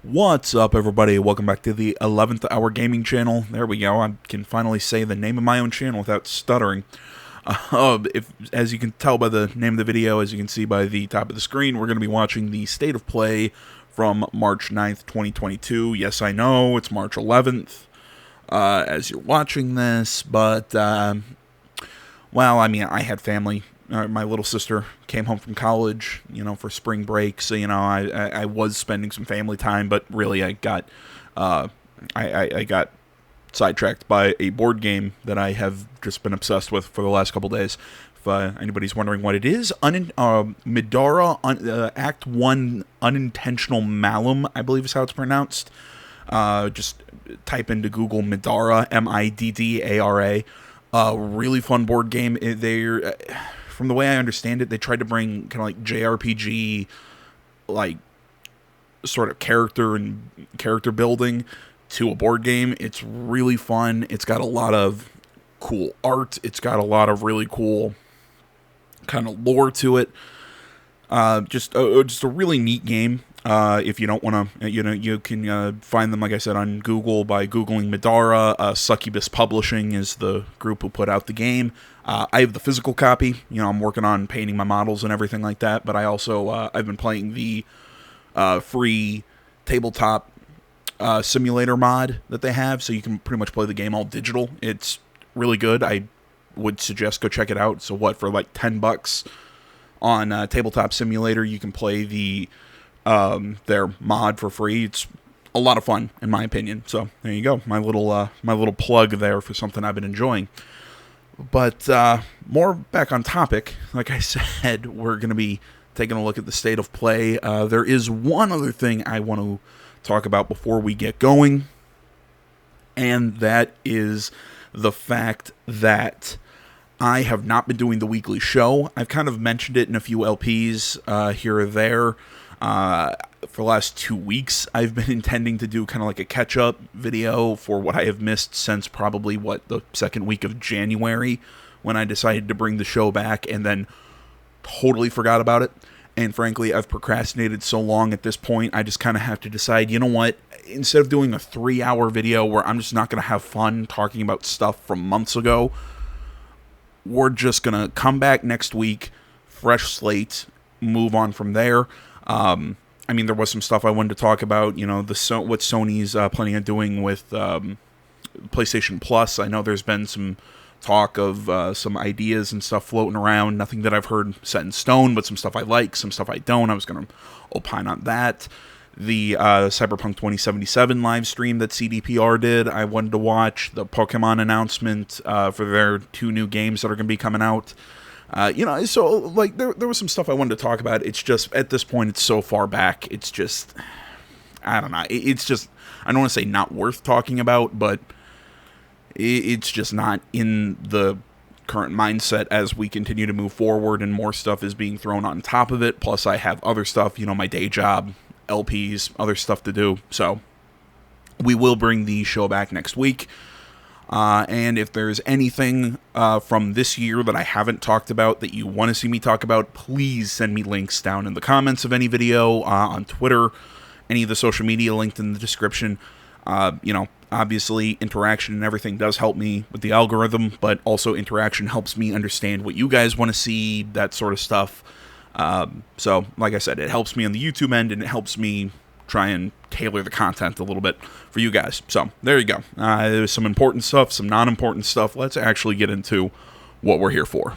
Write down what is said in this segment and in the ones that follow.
What's up, everybody? Welcome back to the 11th Hour Gaming Channel. There we go. I can finally say the name of my own channel without stuttering. As you can tell by the name of the video, as you can see by the top of the screen, we're going to be watching the State of Play from March 9th, 2022. Yes, I know, it's March 11th as you're watching this, but, well, I mean, I had family. My little sister came home from college, for spring break, so, I was spending some family time, but really I got sidetracked by a board game that I have just been obsessed with for the last couple days. If anybody's wondering what it is, Midara Act 1 Unintentional Malum, I believe is how it's pronounced. Just type into Google Midara, Middara. Really fun board game. They're... From the way I understand it, they tried to bring kind of like JRPG, like sort of character building to a board game. It's really fun. It's got a lot of cool art. It's got a lot of really cool kind of lore to it. Just a really neat game. If you don't want to, you can find them, like I said, on Google by Googling Midara. Succubus Publishing is the group who put out the game. I have the physical copy. I'm working on painting my models and everything like that. But I also, I've been playing the free tabletop simulator mod that they have. So you can pretty much play the game all digital. It's really good. I would suggest go check it out. So for like $10 on Tabletop Simulator, you can play their mod for free. It's a lot of fun, in my opinion. So there you go, my little plug there for something I've been enjoying. But more back on topic, like I said, we're going to be taking a look at the State of Play. There is one other thing I want to talk about before we get going, and that is the fact that I have not been doing the weekly show. I've kind of mentioned it in a few LPs here or there. For the last 2 weeks, I've been intending to do kind of like a catch-up video for what I have missed since probably, the second week of January, when I decided to bring the show back, and then totally forgot about it. And frankly, I've procrastinated so long at this point, I just kind of have to decide, you know what, instead of doing a 3-hour video where I'm just not going to have fun talking about stuff from months ago, we're just going to come back next week, fresh slate, move on from there. I mean, there was some stuff I wanted to talk about, what Sony's planning on doing with PlayStation Plus. I know there's been some talk of some ideas and stuff floating around. Nothing that I've heard set in stone, but some stuff I like, some stuff I don't. I was going to opine on that. The Cyberpunk 2077 live stream that CDPR did, I wanted to watch. The Pokemon announcement for their 2 new games that are going to be coming out. So, like, there was some stuff I wanted to talk about. It's just, at this point, it's so far back. It's just, I don't know. It's just, I don't want to say not worth talking about, but it's just not in the current mindset as we continue to move forward and more stuff is being thrown on top of it. Plus, I have other stuff, my day job, LPs, other stuff to do. So, we will bring the show back next week. And if there's anything from this year that I haven't talked about that you want to see me talk about, please send me links down in the comments of any video, on Twitter, any of the social media linked in the description. Obviously interaction and everything does help me with the algorithm, but also interaction helps me understand what you guys want to see, that sort of stuff. So, like I said, it helps me on the YouTube end, and it helps me try and tailor the content a little bit for you guys. So, there you go. There's some important stuff, some non-important stuff. Let's actually get into what we're here for.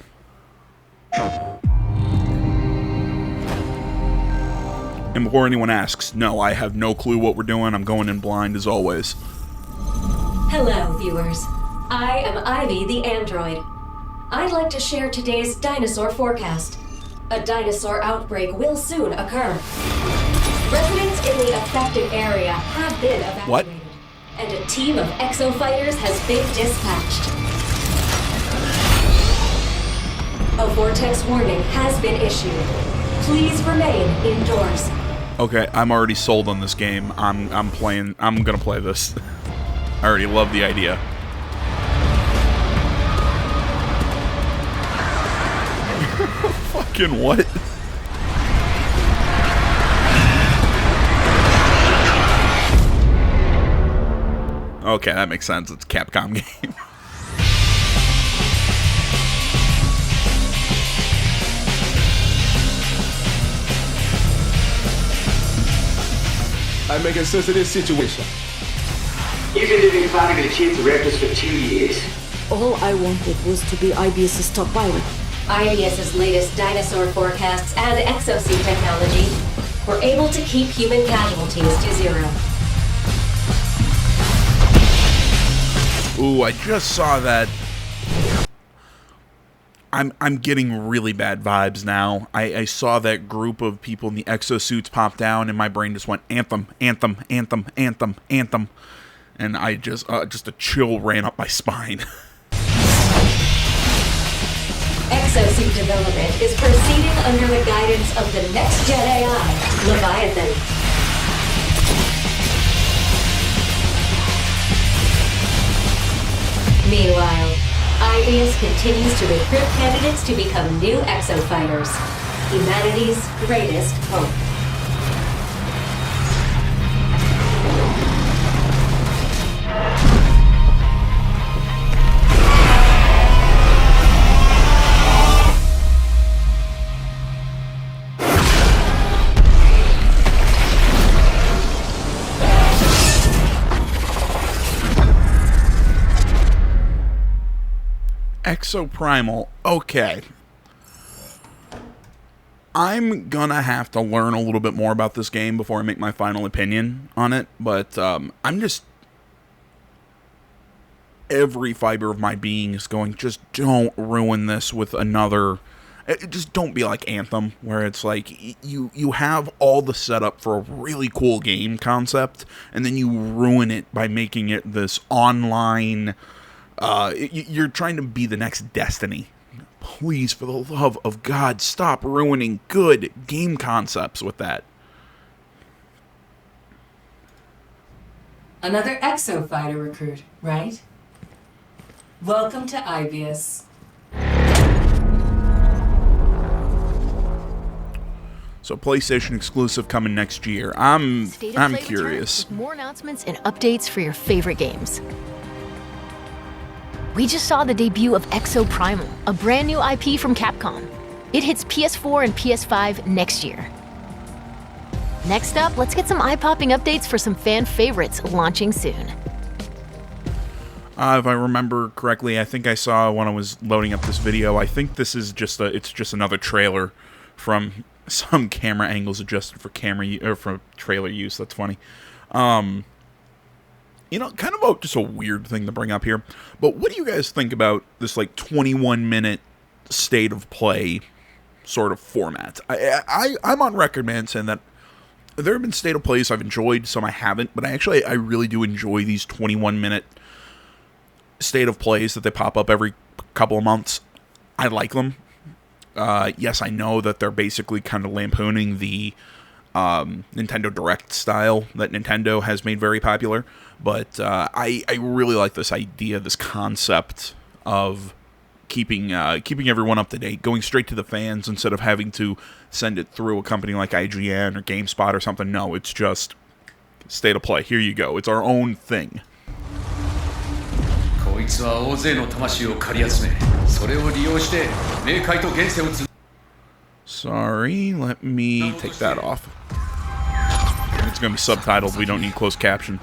And before anyone asks, no, I have no clue what we're doing. I'm going in blind as always. Hello, viewers. I am Ivy the android. I'd like to share today's dinosaur forecast. A dinosaur outbreak will soon occur. Residents in the affected area have been evacuated. What? And a team of exo-fighters has been dispatched. A vortex warning has been issued. Please remain indoors. Okay, I'm already sold on this game. I'm gonna play this. I already love the idea. Fucking what? Okay, that makes sense. It's a Capcom game. I make a sense of this situation. You've been living finding the chief directors for 2 years. All I wanted was to be IBS's top pilot. IBS's latest dinosaur forecasts and exosuit technology were able to keep human casualties to 0. Ooh, I just saw that. I'm getting really bad vibes now. I saw that group of people in the exosuits pop down, and my brain just went anthem, anthem, anthem, anthem, anthem, and I just a chill ran up my spine. Exosuit development is proceeding under the guidance of the next-gen AI, Leviathan. Meanwhile, IBS continues to recruit candidates to become new exofighters, humanity's greatest hope. Exoprimal. Okay. I'm gonna have to learn a little bit more about this game before I make my final opinion on it, but I'm just... Every fiber of my being is going, just don't ruin this with another... Just don't be like Anthem, where it's like, you have all the setup for a really cool game concept, and then you ruin it by making it this online... you're trying to be the next Destiny. Please, for the love of God, stop ruining good game concepts with that. Another exofighter recruit, right? Welcome to IBS. So PlayStation exclusive coming next year. I'm curious. With more announcements and updates for your favorite games. We just saw the debut of Exoprimal, a brand new IP from Capcom. It hits PS4 and PS5 next year. Next up, let's get some eye-popping updates for some fan favorites launching soon. If I remember correctly, I think I saw when I was loading up this video, I think this is just it's just another trailer from some camera angles adjusted for for trailer use. That's funny. You know, kind of just a weird thing to bring up here, but what do you guys think about this, like, 21-minute state of play sort of format? I'm on record, man, saying that there have been state of plays I've enjoyed, some I haven't, but I really do enjoy these 21-minute state of plays that they pop up every couple of months. I like them. Yes, I know that they're basically kind of lampooning the Nintendo Direct style that Nintendo has made very popular, but I really like this idea, this concept of keeping everyone up to date, going straight to the fans instead of having to send it through a company like IGN or GameSpot or something. No, it's just state of play. Here you go. It's our own thing. Sorry, let me take that off. It's going to be subtitled. We don't need closed caption.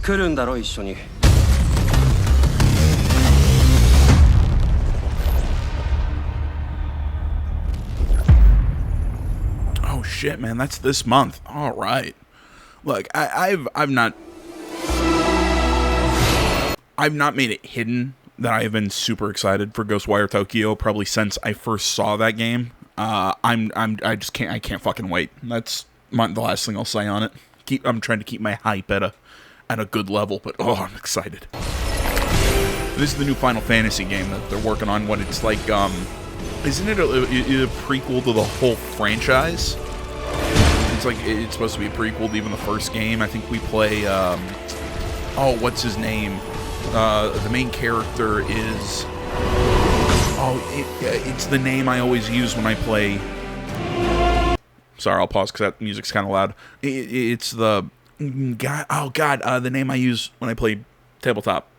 来るんだろ一緒に。Oh shit, man, that's this month. All right. Look, I've not made it hidden that I have been super excited for Ghostwire Tokyo probably since I first saw that game. I can't fucking wait. That's the last thing I'll say on it. I'm trying to keep my hype at a good level, but oh, I'm excited. This is the new Final Fantasy game that they're working on. What it's like, isn't it a prequel to the whole franchise? It's like it's supposed to be a prequel to even the first game. I think we play. Oh, what's his name? The main character is. Oh, it's the name I always use when I play. Sorry, I'll pause because that music's kind of loud. It's the God. Oh God, the name I use when I play tabletop.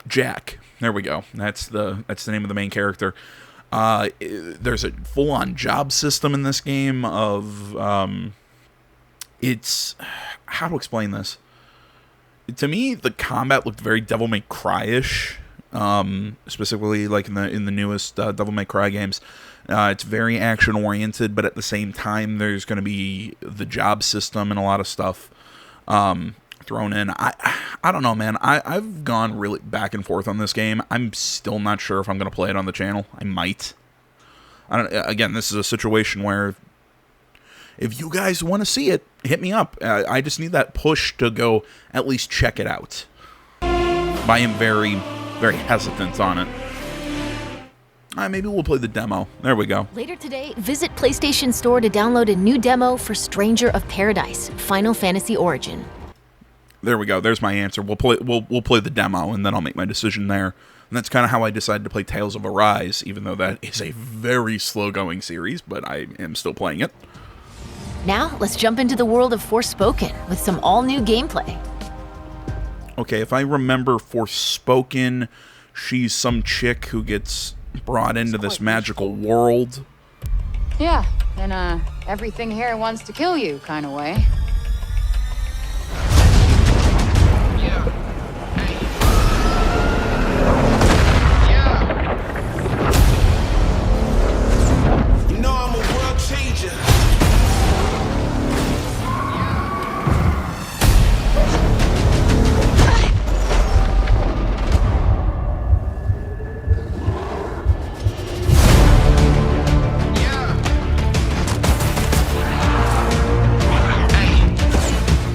Jack. There we go. That's the name of the main character. There's a full-on job system in this game of it's how to explain this. To me, the combat looked very Devil May Cry-ish, specifically like in the newest Devil May Cry games. It's very action-oriented, but at the same time, there's going to be the job system and a lot of stuff thrown in. I don't know, man. I've gone really back and forth on this game. I'm still not sure if I'm going to play it on the channel. I might. Again, this is a situation where if you guys want to see it, hit me up. I just need that push to go at least check it out. I am very, very hesitant on it. Maybe we'll play the demo. There we go. Later today, visit PlayStation Store to download a new demo for Stranger of Paradise: Final Fantasy Origin. There we go. There's my answer. We'll play the demo, and then I'll make my decision there. And that's kind of how I decided to play Tales of Arise, even though that is a very slow-going series, but I am still playing it. Now, let's jump into the world of Forspoken with some all-new gameplay. Okay, if I remember Forspoken, she's some chick who gets brought into this magical world. Yeah, in a everything here wants to kill you kind of way.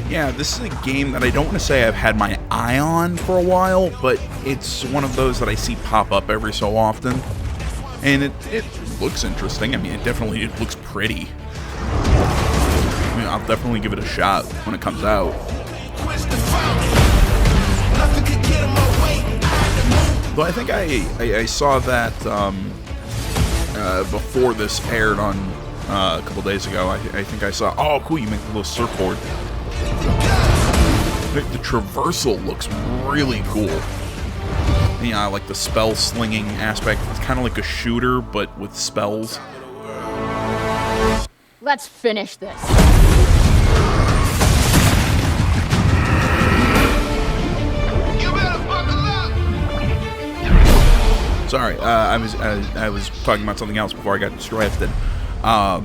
Yeah, this is a game that I don't want to say I've had my eye on for a while, but it's one of those that I see pop up every so often. And it looks interesting. I mean, it looks pretty. I mean, I'll definitely give it a shot when it comes out. Though I think I saw that before this aired on a couple days ago. I think I saw, oh cool, you make a little surfboard. The traversal looks really cool. Yeah, like the spell slinging aspect. It's kind of like a shooter, but with spells. Let's finish this. Sorry, I was talking about something else before I got distracted. I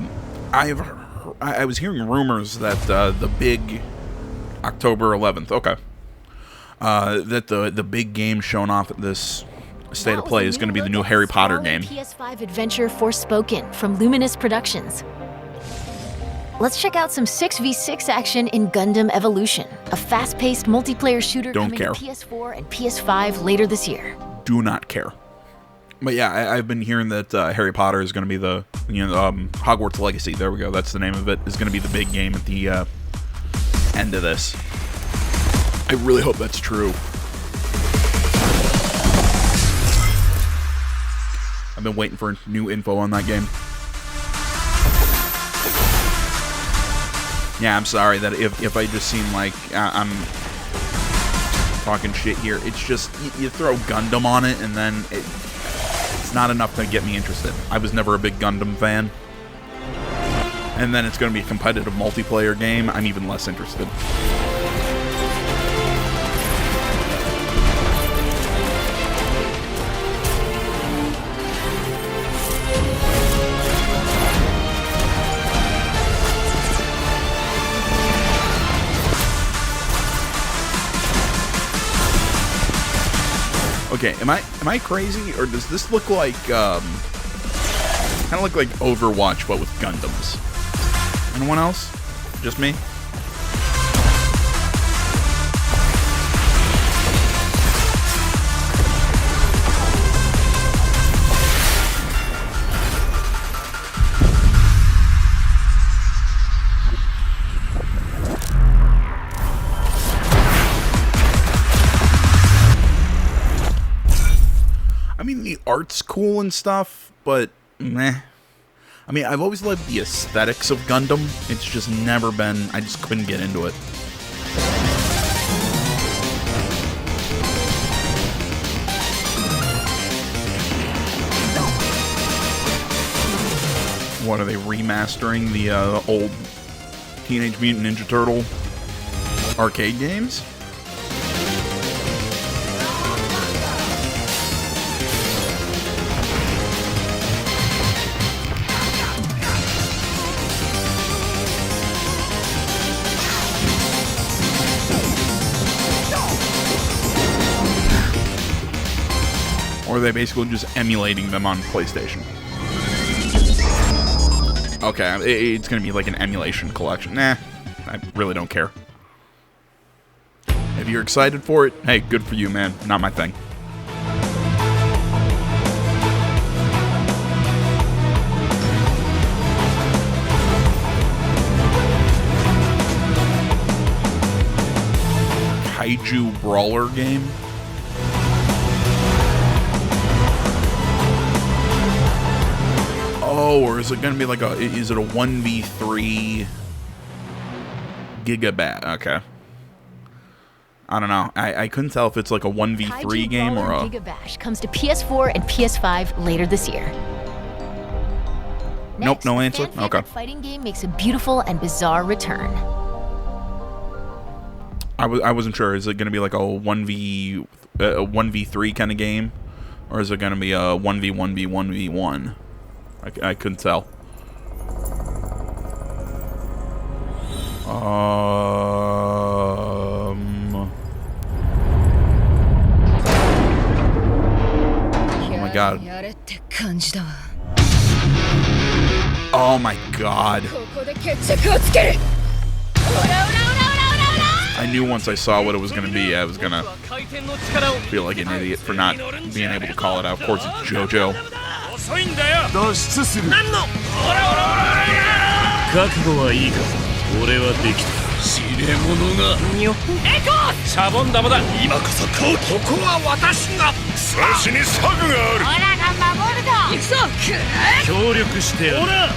was hearing rumors that the big October 11th. Okay. That the big game shown off at this State of Play is going to be the new Harry Potter game. PS5 adventure Forspoken from Luminous Productions. Let's check out some 6v6 action in Gundam Evolution, a fast-paced multiplayer shooter coming to PS4 and PS5 later this year. Do not care. But yeah, I've been hearing that Harry Potter is going to be the Hogwarts Legacy. There we go. That's the name of it. Is going to be the big game at the end of this. I really hope that's true. I've been waiting for new info on that game. Yeah, I'm sorry that if I just seem like I'm talking shit here. It's just, you throw Gundam on it and then it's not enough to get me interested. I was never a big Gundam fan. And then it's going to be a competitive multiplayer game. I'm even less interested. Okay, am I crazy, or does this look like kind of look like Overwatch but with Gundams? Anyone else? Just me? I mean, the art's cool and stuff, but meh. I mean, I've always loved the aesthetics of Gundam. It's just never been... I just couldn't get into it. What, are they remastering the old Teenage Mutant Ninja Turtle arcade games? Or are they basically just emulating them on PlayStation? Okay, it's gonna be like an emulation collection. Nah, I really don't care. If you're excited for it, hey, good for you, man. Not my thing. Kaiju brawler game? Oh, or is it going to be like is it a 1v3 gigabat? Okay. I don't know. I couldn't tell if it's like a 1v3 Kaiju game or Brawler a... Giga Bash comes to PS4 and PS5 later this year. Nope, no answer? The fan-favorite Okay. fighting game makes a beautiful and bizarre return. I wasn't sure. Is it going to be like a 1v3 kind of game? Or is it going to be a 1v1v1v1? I couldn't tell. Oh my god. Oh my god. I knew once I saw what it was going to be, I was going to feel like an idiot for not being able to call it out. Of course, it's JoJo. 脱出する覚悟はいいか俺はできた知れ者がエコーシャボン玉だ今こそ後期ここは私が少しに策があるオラが守るぞ行くぞ協力してやるオラ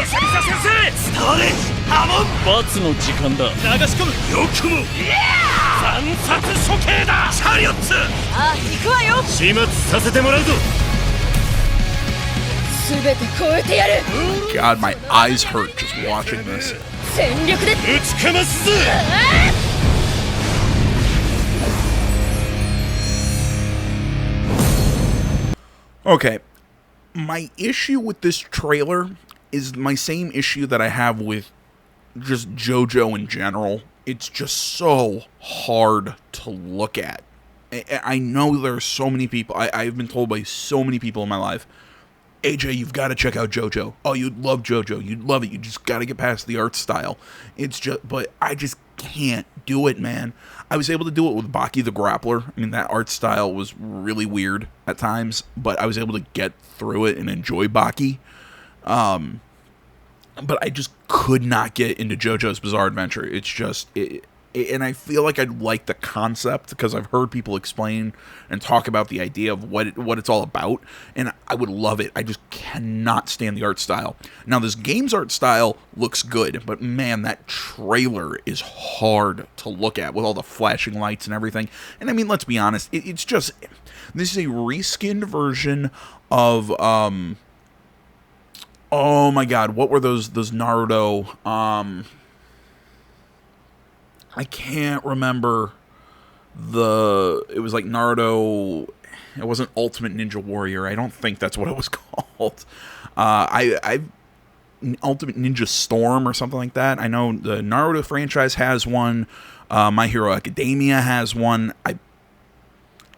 リサリサ先生伝われハモン罰の時間だ流し込むよくも惨殺処刑だチャリオッツああ行くわよ始末させてもらうぞ God, my eyes hurt just watching this. Okay, my issue with this trailer is my same issue that I have with just JoJo in general. It's just so hard to look at. I know there are so many people, I've been told by so many people in my life, AJ, you've got to check out JoJo. Oh, you'd love JoJo. You'd love it. You just got to get past the art style. It's just, but I just can't do it, man. I was able to do it with Baki the Grappler. I mean, that art style was really weird at times, but I was able to get through it and enjoy Baki. But I just could not get into JoJo's Bizarre Adventure. It's just, and I feel like I'd like the concept because I've heard people explain and talk about the idea of what it's all about, and I would love it. I just cannot stand the art style. Now, this game's art style looks good, but man, that trailer is hard to look at with all the flashing lights and everything. And I mean, let's be honest, it's just, this is a reskinned version of, oh my god, what were those Naruto, I can't remember it was like Naruto, it wasn't Ultimate Ninja Warrior, I don't think that's what it was called. Ultimate Ninja Storm or something like that. I know the Naruto franchise has one, My Hero Academia has one.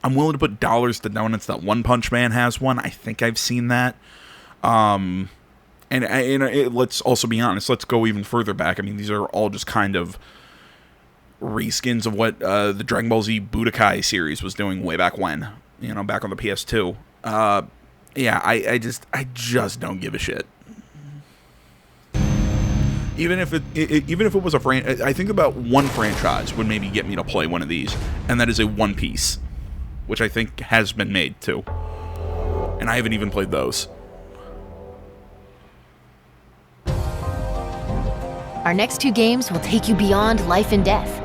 I'm willing to put dollars to donuts that One Punch Man has one. I think I've seen that. And let's also be honest. Let's go even further back. I mean, these are all just kind of reskins of what the Dragon Ball Z Budokai series was doing way back when. Back on the PS2. Yeah, I just don't give a shit. Even if it was I think about one franchise would maybe get me to play one of these, and that is a One Piece, which I think has been made too, and I haven't even played those. Our next 2 games will take you beyond life and death.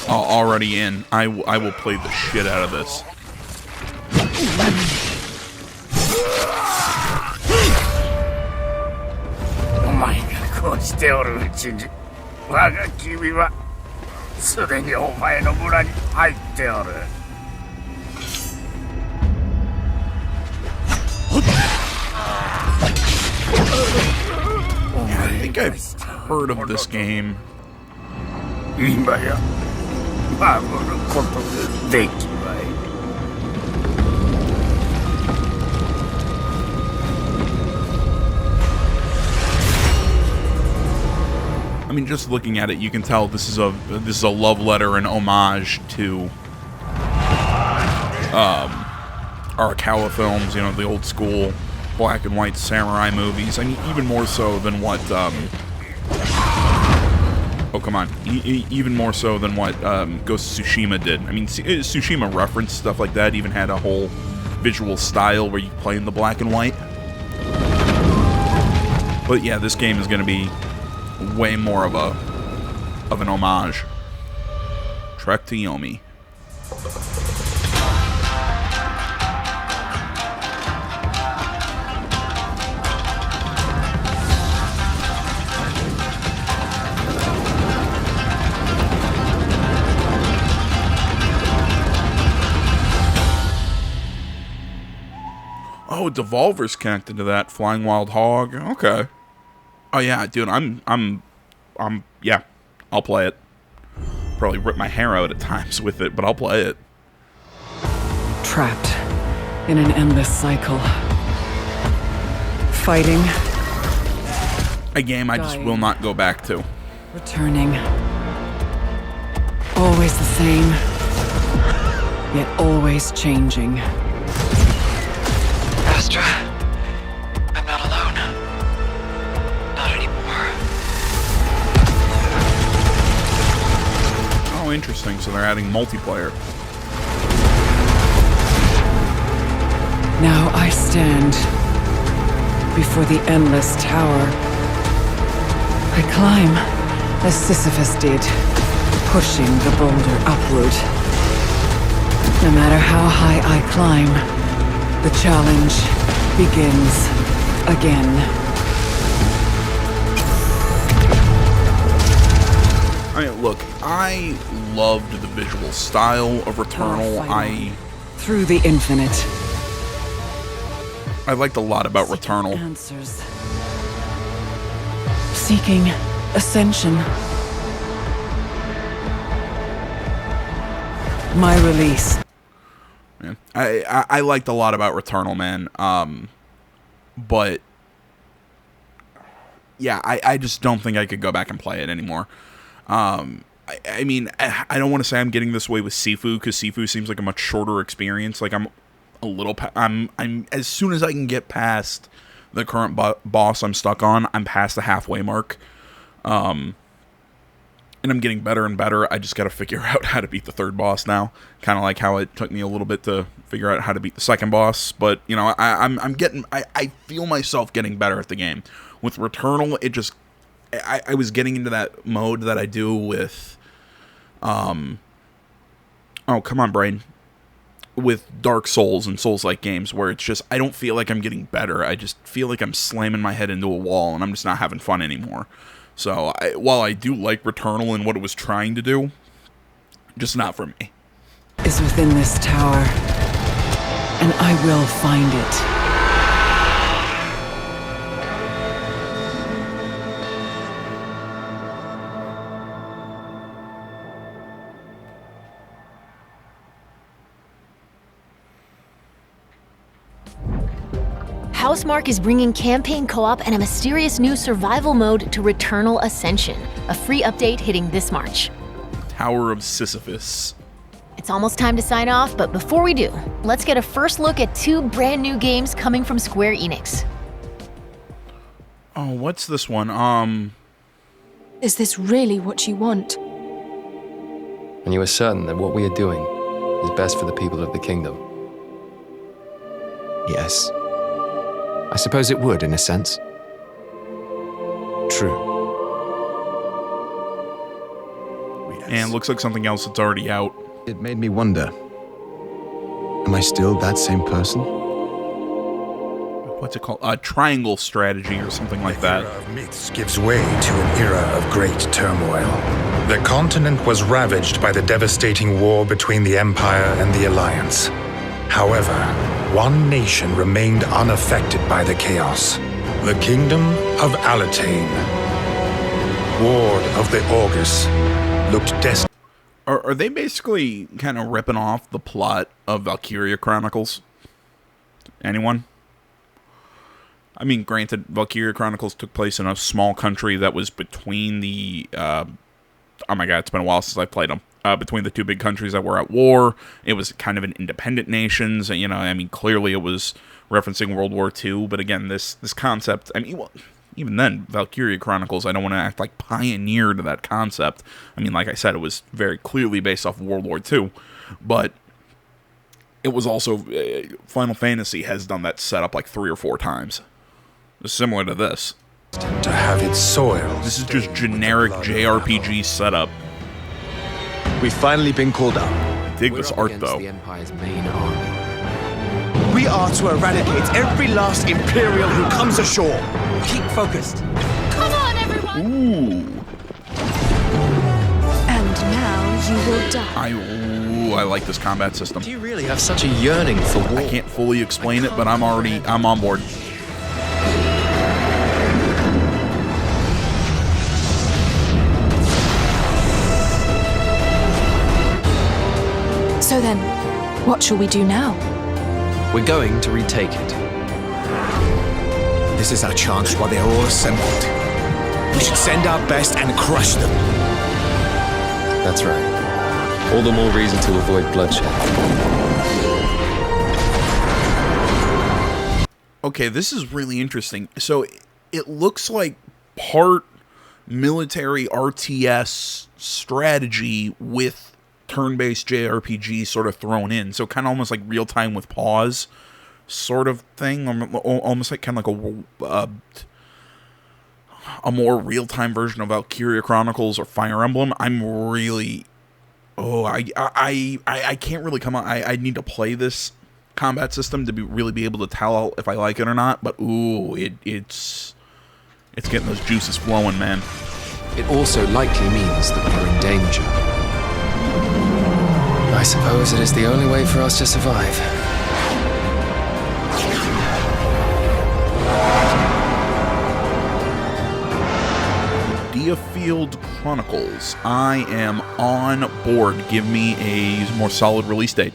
Already in. I will play the shit out of this. I think I've heard of this game. I mean, just looking at it, you can tell this is a love letter and homage to Arakawa films, the old school black and white samurai movies. I mean, even more so than what even more so than what Ghost of Tsushima did. I mean, Tsushima referenced stuff like that, even had a whole visual style where you play in the black and white. But yeah, this game is going to be way more of an homage. Trek to Yomi. Oh, Devolver's connected to that. Flying Wild Hog. Okay. Oh yeah, dude. Yeah. I'll play it. Probably rip my hair out at times with it, but I'll play it. Trapped in an endless cycle. Fighting. A game I just will not go back to. Returning. Always the same, yet always changing. Astra, I'm not alone. Not anymore. Oh, interesting. So they're adding multiplayer. Now I stand before the endless tower. I climb as Sisyphus did, pushing the boulder upward. No matter how high I climb, the challenge begins again. I mean, look, I loved the visual style of Returnal. Through the infinite. I liked a lot about Returnal. Answers. Seeking ascension. My release. Man, I liked a lot about Returnal, man. But yeah, I just don't think I could go back and play it anymore. I mean, I don't want to say I'm getting this way with Sifu, because Sifu seems like a much shorter experience. Like I'm as soon as I can get past the current boss I'm stuck on, I'm past the halfway mark. And I'm getting better and better. I just got to figure out how to beat the third boss now. Kind of like how it took me a little bit to figure out how to beat the second boss. But, you know, I feel myself getting better at the game. With Returnal, it just, I was getting into that mode that I do with, oh, come on, brain. With Dark Souls and Souls-like games, where it's just, I don't feel like I'm getting better. I just feel like I'm slamming my head into a wall, and I'm just not having fun anymore. So, while I do like Returnal and what it was trying to do, just not for me. Is within this tower, and I will find it. Housemarque is bringing campaign co-op and a mysterious new survival mode to Returnal Ascension, a free update hitting this March. Tower of Sisyphus. It's almost time to sign off, but before we do, let's get a first look at 2 brand new games coming from Square Enix. Oh, what's this one? Is this really what you want? And you are certain that what we are doing is best for the people of the kingdom? Yes. I suppose it would, in a sense. True. And it looks like something else that's already out. It made me wonder. Am I still that same person? What's it called? A triangle strategy or something like that. The era of myths gives way to an era of great turmoil. The continent was ravaged by the devastating war between the Empire and the Alliance. However, one nation remained unaffected by the chaos. The Kingdom of Alatane. Ward of the August looked destined. Are they basically kind of ripping off the plot of Valkyria Chronicles? Anyone? I mean, granted, Valkyria Chronicles took place in a small country that was between the... oh my god, it's been a while since I played them. Between the 2 big countries that were at war. It was kind of an independent nations. You know, I mean, clearly it was referencing World War II. But again, this concept... I mean, well, even then, Valkyria Chronicles, I don't want to act like pioneer to that concept. I mean, like I said, it was very clearly based off of World War II. But it was also... Final Fantasy has done that setup like 3 or 4 times. Similar to this. To have its soil. This is just generic JRPG setup. We've finally been called up. I dig this art, though. The Empire's main army. We are to eradicate every last Imperial who comes ashore. Keep focused. Come on, everyone! Ooh. And now you will die. I like this combat system. Do you really have such a yearning for war? I can't fully explain it, but I'm on board. So then, what shall we do now? We're going to retake it. This is our chance while they're all assembled. We should send our best and crush them. That's right. All the more reason to avoid bloodshed. Okay, this is really interesting. So, it looks like part military RTS strategy with turn-based JRPG sort of thrown in, so kind of almost like real-time with pause sort of thing, almost like kind of like a more real-time version of Valkyria Chronicles or Fire Emblem. I'm really... I can't really come on. I need to play this combat system to really be able to tell if I like it or not, but ooh, it's getting those juices flowing, man. It also likely means that we're in danger. I suppose it is the only way for us to survive. Deerfield Chronicles. I am on board. Give me a more solid release date.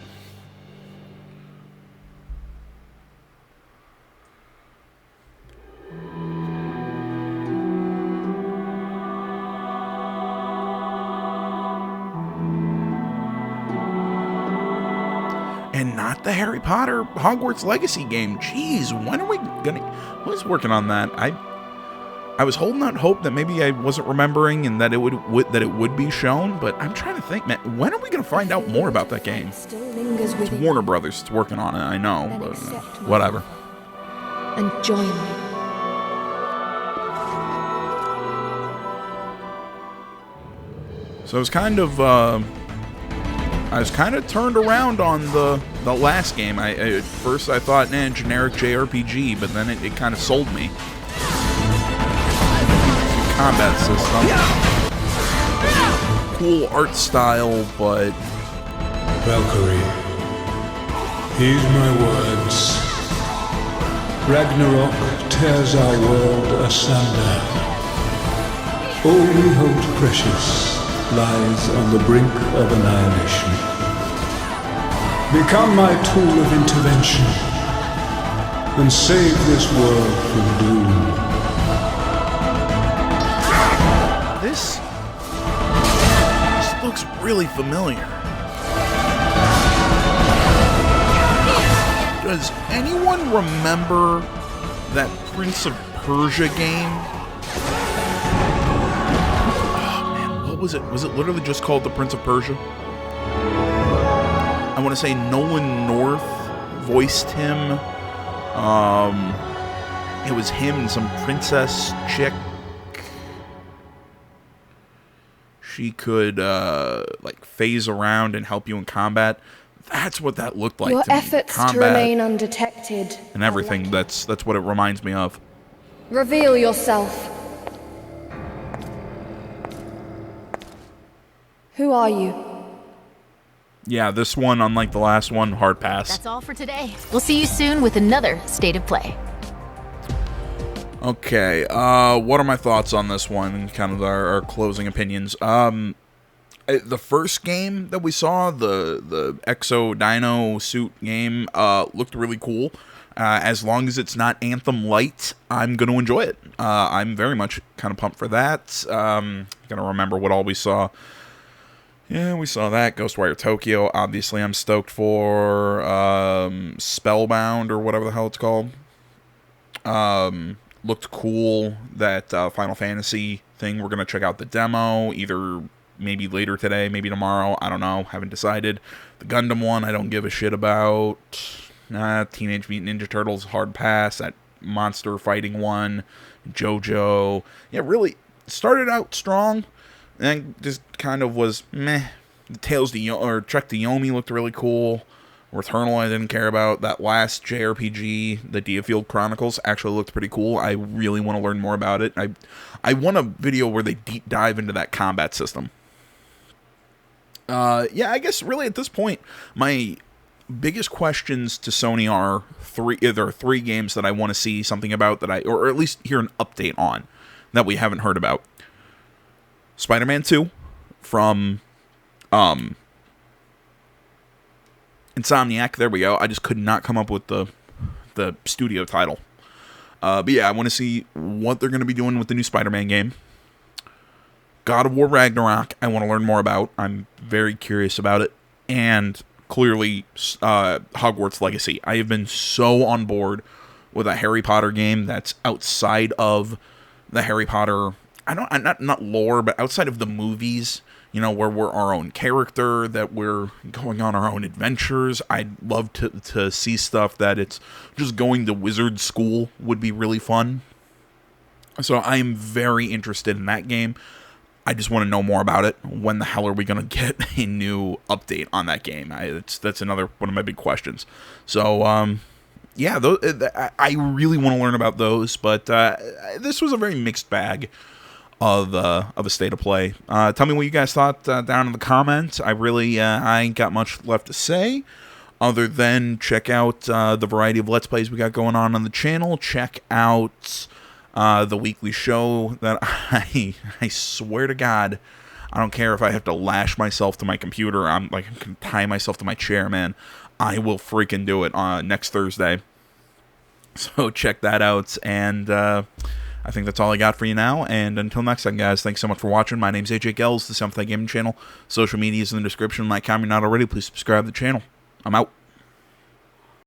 And not the Harry Potter Hogwarts Legacy game. Jeez, when are we gonna... Who's working on that? I was holding out hope that maybe I wasn't remembering and that it would be shown, but I'm trying to think, man, when are we gonna find out more about that game? It's Warner Brothers. It's working on it, I know, but whatever. And join me. So I was kind of turned around on the last game. At first I thought, generic JRPG, but then it kind of sold me. Combat system. Cool art style, but... Valkyrie, heed my words. Ragnarok tears our world asunder. All we hold precious lies on the brink of annihilation. Become my tool of intervention. and save this world from doom. This looks really familiar. Does anyone remember that Prince of Persia game? Oh man, what was it? Was it literally just called The Prince of Persia? I want to say Nolan North voiced him. It was him and some princess chick. She could like phase around and help you in combat. That's what that looked like. Your to me. efforts Combat to remain undetected and everything. That's what it reminds me of. Reveal yourself. Who are you? Yeah, this one, unlike the last one, hard pass. That's all for today. We'll see you soon with another State of Play. Okay, what are my thoughts on this one? Kind of our closing opinions. The first game that we saw, the Exo Dino suit game, looked really cool. As long as it's not Anthem Light, I'm going to enjoy it. I'm very much kind of pumped for that. Going to remember what all we saw. Yeah, we saw that. Ghostwire Tokyo, obviously I'm stoked for. Spellbound, or whatever the hell it's called. Looked cool, that Final Fantasy thing. We're going to check out the demo, either maybe later today, maybe tomorrow. I don't know. Haven't decided. The Gundam one, I don't give a shit about. Teenage Mutant Ninja Turtles, hard pass. That monster fighting one. JoJo. Yeah, really started out strong. And just kind of was meh. The Tales to Trek to Yomi looked really cool. Returnal I didn't care about. That last JRPG, the Diafield Chronicles, actually looked pretty cool. I really want to learn more about it. I want a video where they deep dive into that combat system. Yeah, I guess really at this point, my biggest questions to Sony are there are three games that I want to see something about, or at least hear an update on, that we haven't heard about. Spider-Man 2 from Insomniac. There we go. I just could not come up with the studio title. But yeah, I want to see what they're going to be doing with the new Spider-Man game. God of War Ragnarok, I want to learn more about. I'm very curious about it. And clearly, Hogwarts Legacy. I have been so on board with a Harry Potter game that's outside of the Harry Potter, not lore, but outside of the movies, you know, where we're our own character, that we're going on our own adventures. I'd love to see stuff that it's just going to wizard school would be really fun. So I am very interested in that game. I just want to know more about it. When the hell are we going to get a new update on that game? That's another one of my big questions. So, yeah, I really want to learn about those, but this was a very mixed bag of a State of Play. Tell me what you guys thought down in the comments. I ain't got much left to say, other than check out the variety of Let's Plays we got going on the channel. Check out the weekly show that I swear to God, I don't care if I have to lash myself to my computer. I can tie myself to my chair, man. I will freaking do it next Thursday. So check that out, and I think that's all I got for you now, and until next time, guys, thanks so much for watching. My name's AJ Gells, the Something Gaming channel. Social media is in the description. Like, comment, not already, please subscribe to the channel. I'm out.